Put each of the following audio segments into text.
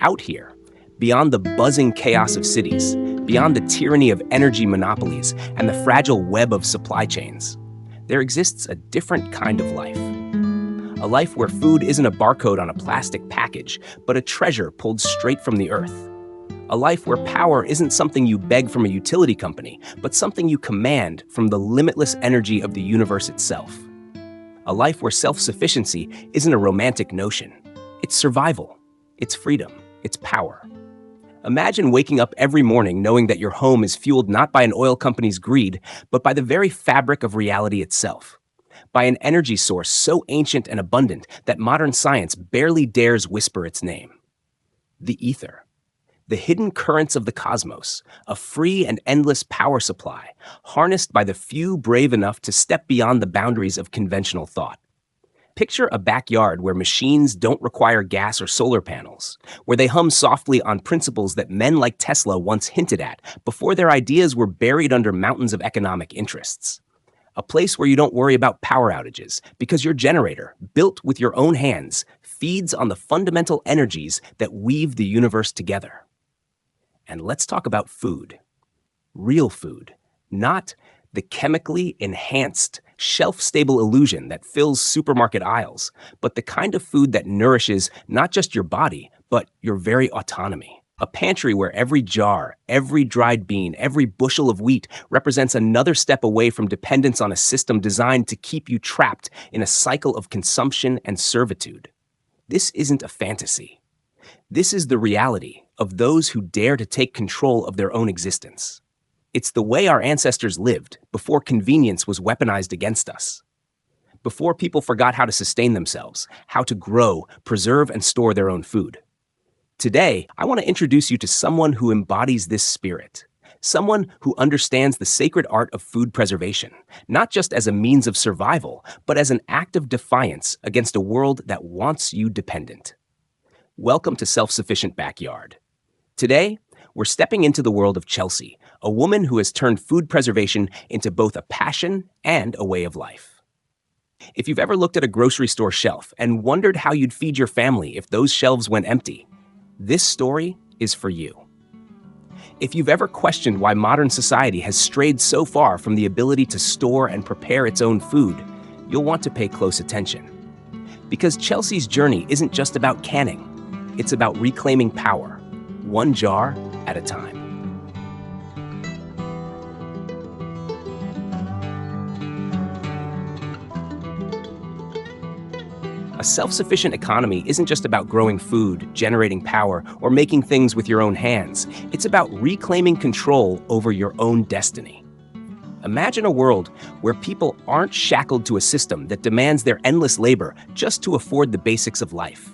Out here, beyond the buzzing chaos of cities, beyond the tyranny of energy monopolies and the fragile web of supply chains, there exists a different kind of life. A life where food isn't a barcode on a plastic package, but a treasure pulled straight from the earth. A life where power isn't something you beg from a utility company, but something you command from the limitless energy of the universe itself. A life where self-sufficiency isn't a romantic notion. It's survival. It's freedom. It's power. Imagine waking up every morning knowing that your home is fueled not by an oil company's greed, but by the very fabric of reality itself. By an energy source so ancient and abundant that modern science barely dares whisper its name. The ether. The hidden currents of the cosmos, a free and endless power supply, harnessed by the few brave enough to step beyond the boundaries of conventional thought. Picture a backyard where machines don't require gas or solar panels, where they hum softly on principles that men like Tesla once hinted at before their ideas were buried under mountains of economic interests. A place where you don't worry about power outages because your generator, built with your own hands, feeds on the fundamental energies that weave the universe together. And let's talk about food. Real food, not the chemically enhanced, shelf-stable illusion that fills supermarket aisles, but the kind of food that nourishes not just your body, but your very autonomy. A pantry where every jar, every dried bean, every bushel of wheat represents another step away from dependence on a system designed to keep you trapped in a cycle of consumption and servitude. This isn't a fantasy. This is the reality of those who dare to take control of their own existence. It's the way our ancestors lived before convenience was weaponized against us. Before people forgot how to sustain themselves, how to grow, preserve, and store their own food. Today, I want to introduce you to someone who embodies this spirit. Someone who understands the sacred art of food preservation, not just as a means of survival, but as an act of defiance against a world that wants you dependent. Welcome to Self-Sufficient Backyard. Today, we're stepping into the world of Chelsea, a woman who has turned food preservation into both a passion and a way of life. If you've ever looked at a grocery store shelf and wondered how you'd feed your family if those shelves went empty, this story is for you. If you've ever questioned why modern society has strayed so far from the ability to store and prepare its own food, you'll want to pay close attention. Because Chelsea's journey isn't just about canning. It's about reclaiming power, one jar at a time. A self-sufficient economy isn't just about growing food, generating power, or making things with your own hands. It's about reclaiming control over your own destiny. Imagine a world where people aren't shackled to a system that demands their endless labor just to afford the basics of life.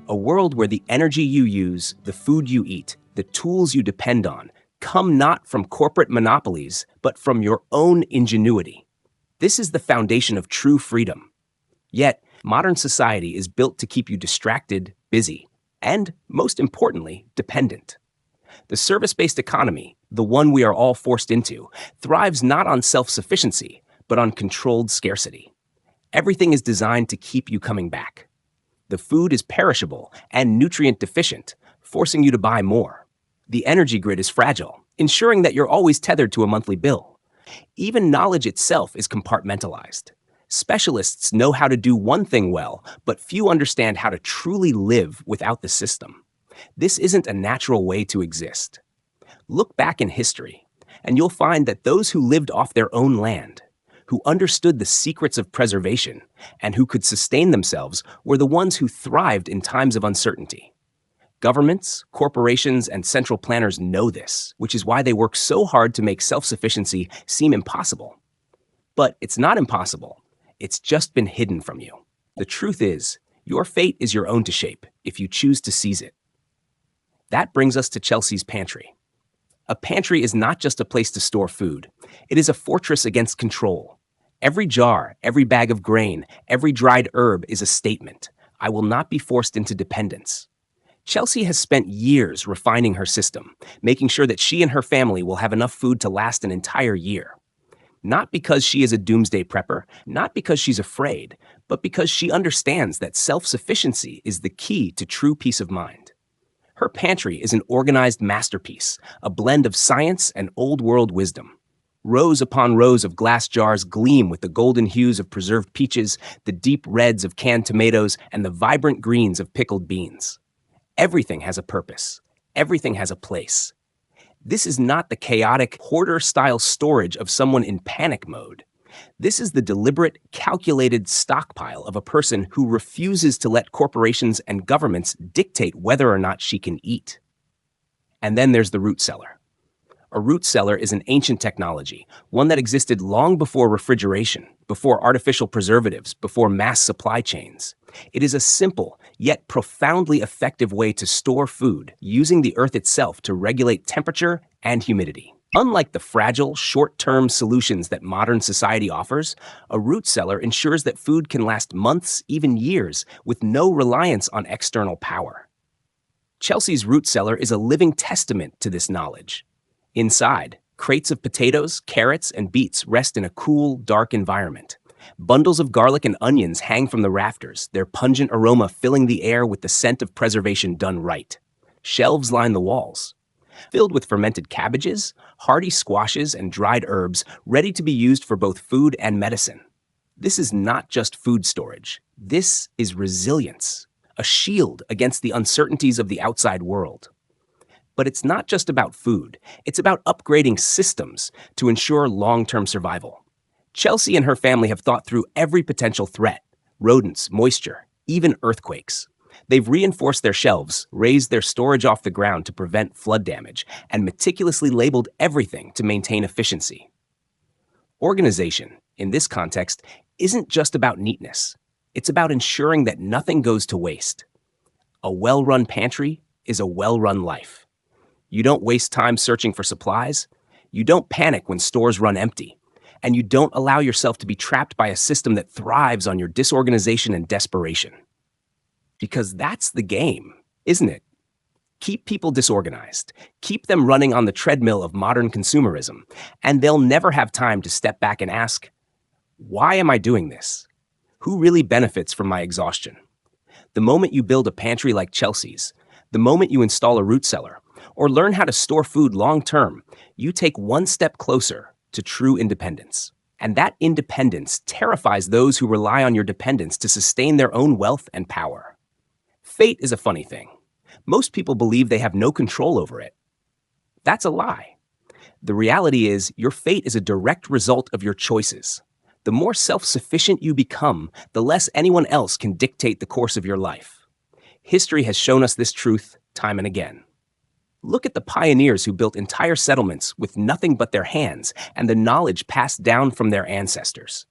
A world where the energy you use, the food you eat, the tools you depend on, come not from corporate monopolies, but from your own ingenuity. This is the foundation of true freedom. Yet, modern society is built to keep you distracted, busy, and, most importantly, dependent. The service-based economy, the one we are all forced into, thrives not on self-sufficiency, but on controlled scarcity. Everything is designed to keep you coming back. The food is perishable and nutrient deficient, forcing you to buy more. The energy grid is fragile, ensuring that you're always tethered to a monthly bill. Even knowledge itself is compartmentalized. Specialists know how to do one thing well, but few understand how to truly live without the system. This isn't a natural way to exist. Look back in history, and you'll find that those who lived off their own land, who understood the secrets of preservation, and who could sustain themselves were the ones who thrived in times of uncertainty. Governments, corporations, and central planners know this, which is why they work so hard to make self-sufficiency seem impossible. But it's not impossible. It's just been hidden from you. The truth is, your fate is your own to shape if you choose to seize it. That brings us to Chelsea's Pantry. A pantry is not just a place to store food. It is a fortress against control. Every jar, every bag of grain, every dried herb is a statement. I will not be forced into dependence. Chelsea has spent years refining her system, making sure that she and her family will have enough food to last an entire year. Not because she is a doomsday prepper, not because she's afraid, but because she understands that self-sufficiency is the key to true peace of mind. Her pantry is an organized masterpiece, a blend of science and old-world wisdom. Rows upon rows of glass jars gleam with the golden hues of preserved peaches, the deep reds of canned tomatoes, and the vibrant greens of pickled beans. Everything has a purpose. Everything has a place. This is not the chaotic, hoarder-style storage of someone in panic mode. This is the deliberate, calculated stockpile of a person who refuses to let corporations and governments dictate whether or not she can eat. And then there's the root cellar. A root cellar is an ancient technology, one that existed long before refrigeration, before artificial preservatives, before mass supply chains. It is a simple, yet profoundly effective way to store food, using the earth itself to regulate temperature and humidity. Unlike the fragile, short-term solutions that modern society offers, a root cellar ensures that food can last months, even years, with no reliance on external power. Chelsea's root cellar is a living testament to this knowledge. Inside, crates of potatoes, carrots, and beets rest in a cool, dark environment. Bundles of garlic and onions hang from the rafters, their pungent aroma filling the air with the scent of preservation done right. Shelves line the walls, filled with fermented cabbages, hardy squashes, and dried herbs ready to be used for both food and medicine. This is not just food storage. This is resilience, a shield against the uncertainties of the outside world. But it's not just about food. It's about upgrading systems to ensure long-term survival. Chelsea and her family have thought through every potential threat: rodents, moisture, even earthquakes. They've reinforced their shelves, raised their storage off the ground to prevent flood damage, and meticulously labeled everything to maintain efficiency. Organization, in this context, isn't just about neatness. It's about ensuring that nothing goes to waste. A well-run pantry is a well-run life. You don't waste time searching for supplies. You don't panic when stores run empty. And you don't allow yourself to be trapped by a system that thrives on your disorganization and desperation. Because that's the game, isn't it? Keep people disorganized. Keep them running on the treadmill of modern consumerism, and they'll never have time to step back and ask, why am I doing this? Who really benefits from my exhaustion? The moment you build a pantry like Chelsea's, the moment you install a root cellar, or learn how to store food long-term, you take one step closer to true independence. And that independence terrifies those who rely on your dependence to sustain their own wealth and power. Fate is a funny thing. Most people believe they have no control over it. That's a lie. The reality is, your fate is a direct result of your choices. The more self-sufficient you become, the less anyone else can dictate the course of your life. History has shown us this truth time and again. Look at the pioneers who built entire settlements with nothing but their hands and the knowledge passed down from their ancestors.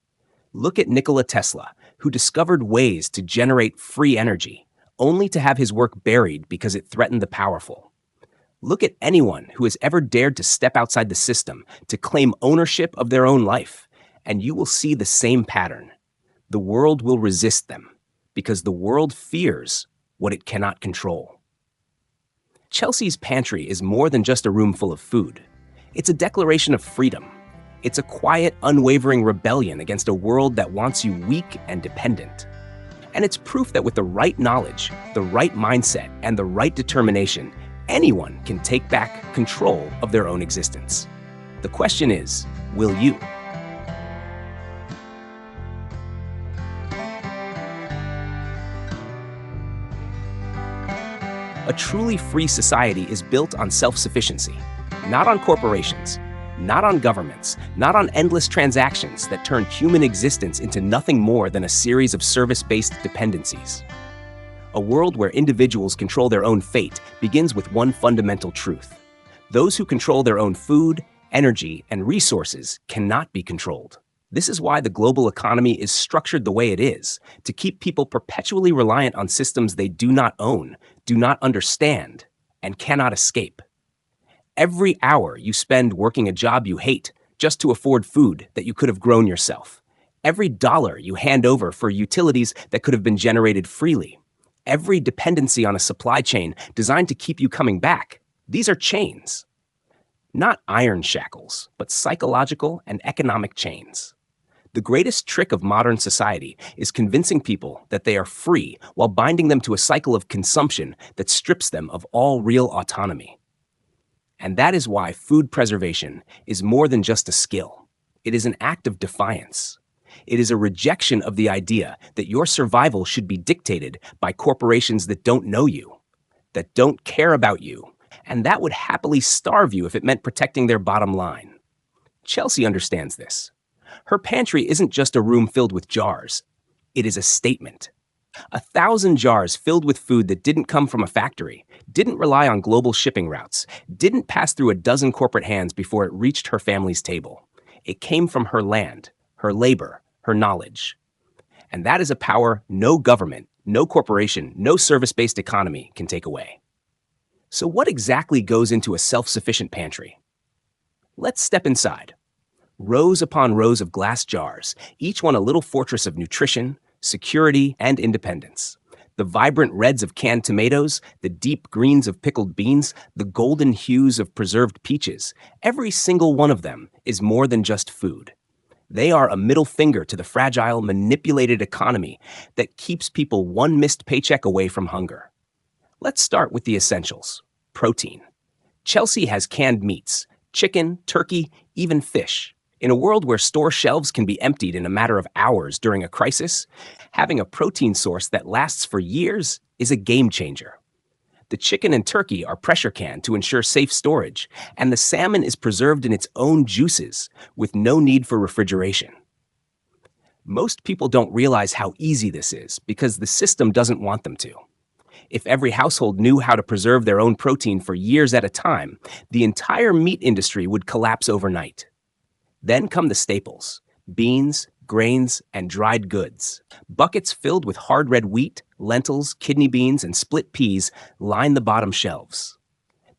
Look at Nikola Tesla, who discovered ways to generate free energy, only to have his work buried because it threatened the powerful. Look at anyone who has ever dared to step outside the system, to claim ownership of their own life, and you will see the same pattern. The world will resist them, because the world fears what it cannot control. Chelsea's pantry is more than just a room full of food. It's a declaration of freedom. It's a quiet, unwavering rebellion against a world that wants you weak and dependent. And it's proof that with the right knowledge, the right mindset, and the right determination, anyone can take back control of their own existence. The question is, will you? A truly free society is built on self-sufficiency, not on corporations, not on governments, not on endless transactions that turn human existence into nothing more than a series of service-based dependencies. A world where individuals control their own fate begins with one fundamental truth. Those who control their own food, energy, and resources cannot be controlled. This is why the global economy is structured the way it is, to keep people perpetually reliant on systems they do not own, do not understand, and cannot escape. Every hour you spend working a job you hate just to afford food that you could have grown yourself. Every dollar you hand over for utilities that could have been generated freely. Every dependency on a supply chain designed to keep you coming back. These are chains. Not iron shackles, but psychological and economic chains. The greatest trick of modern society is convincing people that they are free while binding them to a cycle of consumption that strips them of all real autonomy. And that is why food preservation is more than just a skill. It is an act of defiance. It is a rejection of the idea that your survival should be dictated by corporations that don't know you, that don't care about you, and that would happily starve you if it meant protecting their bottom line. Chelsea understands this. Her pantry isn't just a room filled with jars. It is a statement. 1,000 jars filled with food that didn't come from a factory, didn't rely on global shipping routes, didn't pass through a dozen corporate hands before it reached her family's table. It came from her land, her labor, her knowledge. And that is a power no government, no corporation, no service-based economy can take away. So what exactly goes into a self-sufficient pantry? Let's step inside. Rows upon rows of glass jars, each one a little fortress of nutrition, security, and independence. The vibrant reds of canned tomatoes, the deep greens of pickled beans, the golden hues of preserved peaches, every single one of them is more than just food. They are a middle finger to the fragile, manipulated economy that keeps people one missed paycheck away from hunger. Let's start with the essentials. Protein. Chelsea has canned meats, chicken, turkey, even fish. In a world where store shelves can be emptied in a matter of hours during a crisis, having a protein source that lasts for years is a game changer. The chicken and turkey are pressure canned to ensure safe storage, and the salmon is preserved in its own juices with no need for refrigeration. Most people don't realize how easy this is because the system doesn't want them to. If every household knew how to preserve their own protein for years at a time, the entire meat industry would collapse overnight. Then come the staples: beans, grains, and dried goods. Buckets filled with hard red wheat, lentils, kidney beans, and split peas line the bottom shelves.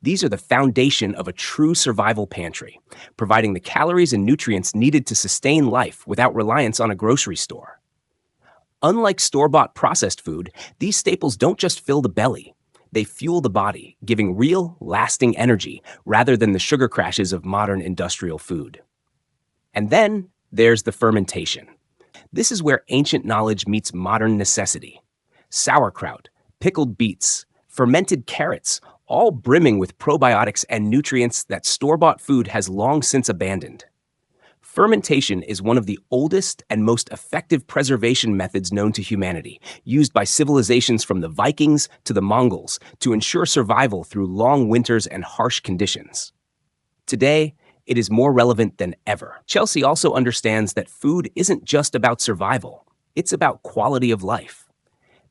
These are the foundation of a true survival pantry, providing the calories and nutrients needed to sustain life without reliance on a grocery store. Unlike store-bought processed food, these staples don't just fill the belly. They fuel the body, giving real, lasting energy rather than the sugar crashes of modern industrial food. And then there's the fermentation. This is where ancient knowledge meets modern necessity. Sauerkraut, pickled beets, fermented carrots, all brimming with probiotics and nutrients that store-bought food has long since abandoned. Fermentation is one of the oldest and most effective preservation methods known to humanity, used by civilizations from the Vikings to the Mongols to ensure survival through long winters and harsh conditions. Today, it is more relevant than ever. Chelsea also understands that food isn't just about survival, it's about quality of life.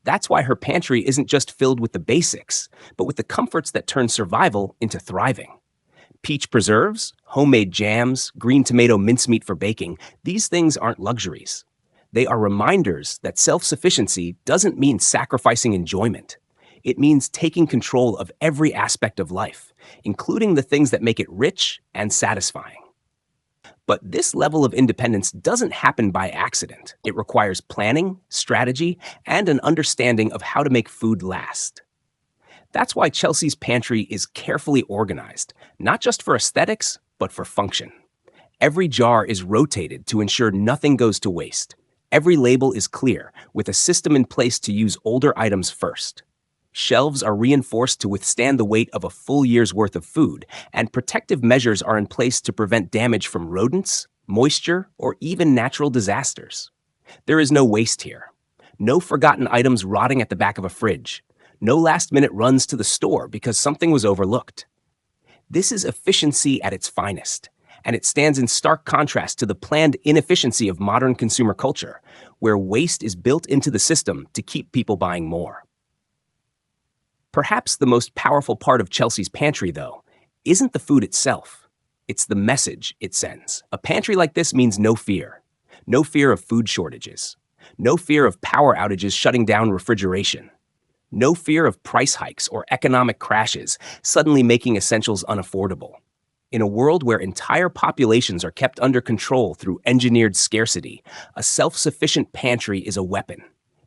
That's why her pantry isn't just filled with the basics, but with the comforts that turn survival into thriving. Peach preserves, homemade jams, green tomato mincemeat for baking, these things aren't luxuries. They are reminders that self-sufficiency doesn't mean sacrificing enjoyment. It means taking control of every aspect of life, including the things that make it rich and satisfying. But this level of independence doesn't happen by accident. It requires planning, strategy, and an understanding of how to make food last. That's why Chelsea's pantry is carefully organized, not just for aesthetics, but for function. Every jar is rotated to ensure nothing goes to waste. Every label is clear, with a system in place to use older items first. Shelves are reinforced to withstand the weight of a full year's worth of food, and protective measures are in place to prevent damage from rodents, moisture, or even natural disasters. There is no waste here. No forgotten items rotting at the back of a fridge. No last-minute runs to the store because something was overlooked. This is efficiency at its finest, and it stands in stark contrast to the planned inefficiency of modern consumer culture, where waste is built into the system to keep people buying more. Perhaps the most powerful part of Chelsea's pantry, though, isn't the food itself. It's the message it sends. A pantry like this means no fear. No fear of food shortages. No fear of power outages shutting down refrigeration. No fear of price hikes or economic crashes suddenly making essentials unaffordable. In a world where entire populations are kept under control through engineered scarcity, a self-sufficient pantry is a weapon.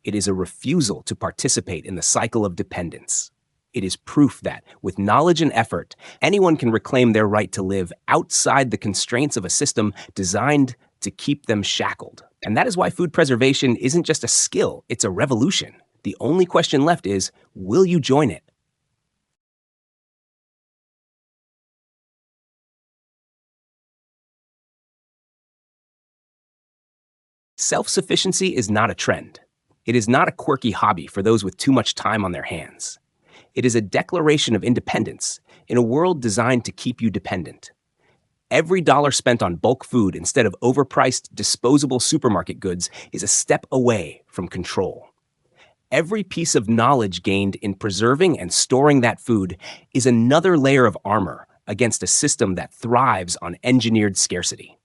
It is a refusal to participate in the cycle of dependence. It is proof that, with knowledge and effort, anyone can reclaim their right to live outside the constraints of a system designed to keep them shackled. And that is why food preservation isn't just a skill, it's a revolution. The only question left is, will you join it? Self-sufficiency is not a trend. It is not a quirky hobby for those with too much time on their hands. It is a declaration of independence in a world designed to keep you dependent. Every dollar spent on bulk food instead of overpriced, disposable supermarket goods is a step away from control. Every piece of knowledge gained in preserving and storing that food is another layer of armor against a system that thrives on engineered scarcity.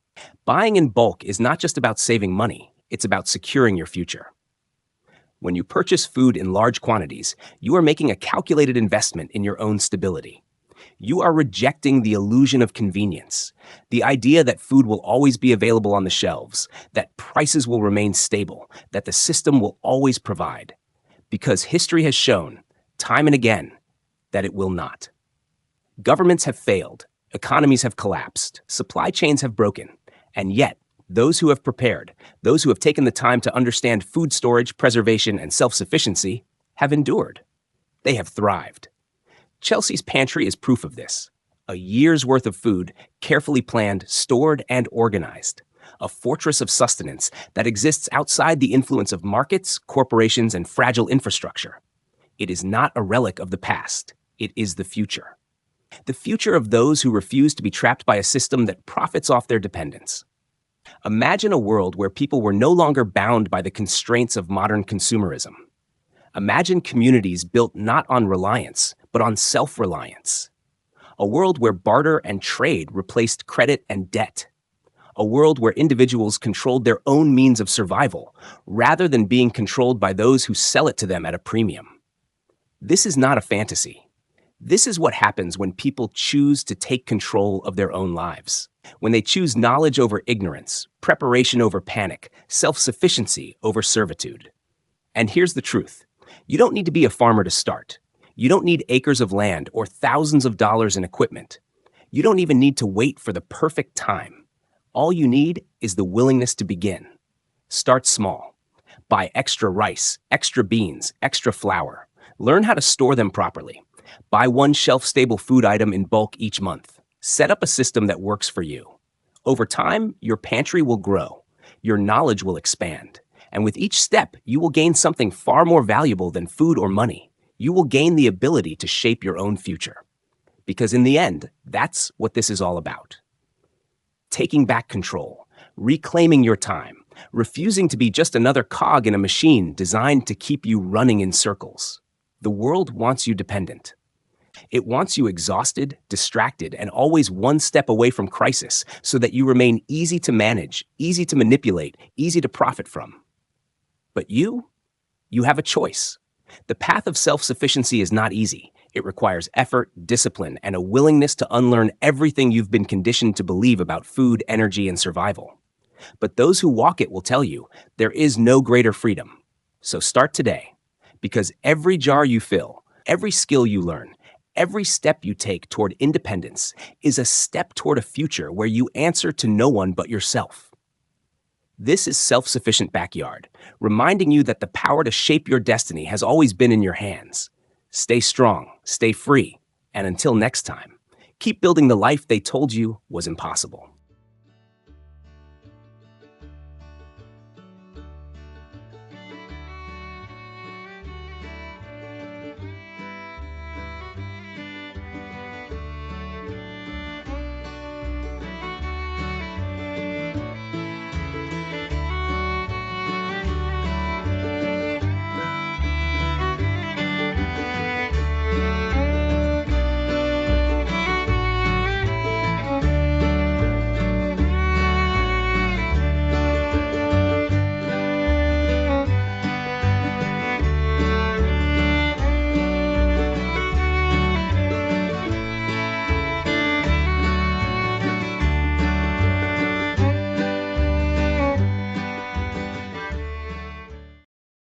Buying in bulk is not just about saving money, it's about securing your future. When you purchase food in large quantities, you are making a calculated investment in your own stability. You are rejecting the illusion of convenience, the idea that food will always be available on the shelves, that prices will remain stable, that the system will always provide. Because history has shown, time and again, that it will not. Governments have failed, economies have collapsed, supply chains have broken, and yet, those who have prepared, those who have taken the time to understand food storage, preservation, and self-sufficiency, have endured. They have thrived. Chelsea's Pantry is proof of this. A year's worth of food, carefully planned, stored, and organized. A fortress of sustenance that exists outside the influence of markets, corporations, and fragile infrastructure. It is not a relic of the past. It is the future. The future of those who refuse to be trapped by a system that profits off their dependence. Imagine a world where people were no longer bound by the constraints of modern consumerism. Imagine communities built not on reliance, but on self-reliance. A world where barter and trade replaced credit and debt. A world where individuals controlled their own means of survival, rather than being controlled by those who sell it to them at a premium. This is not a fantasy. This is what happens when people choose to take control of their own lives. When they choose knowledge over ignorance, preparation over panic, self-sufficiency over servitude. And here's the truth. You don't need to be a farmer to start. You don't need acres of land or thousands of dollars in equipment. You don't even need to wait for the perfect time. All you need is the willingness to begin. Start small. Buy extra rice, extra beans, extra flour. Learn how to store them properly. Buy one shelf-stable food item in bulk each month. Set up a system that works for you. Over time, your pantry will grow. Your knowledge will expand. And with each step, you will gain something far more valuable than food or money. You will gain the ability to shape your own future. Because in the end, that's what this is all about. Taking back control, reclaiming your time, refusing to be just another cog in a machine designed to keep you running in circles. The world wants you dependent. It wants you exhausted, distracted, and always one step away from crisis so that you remain easy to manage, easy to manipulate, easy to profit from. But you have a choice. The path of self-sufficiency is not easy. It requires effort, discipline, and a willingness to unlearn everything you've been conditioned to believe about food, energy, and survival. But those who walk it will tell you there is no greater freedom. So start today, because every jar you fill, every skill you learn, every step you take toward independence is a step toward a future where you answer to no one but yourself. This is Self-Sufficient Backyard, reminding you that the power to shape your destiny has always been in your hands. Stay strong, stay free, and until next time, keep building the life they told you was impossible.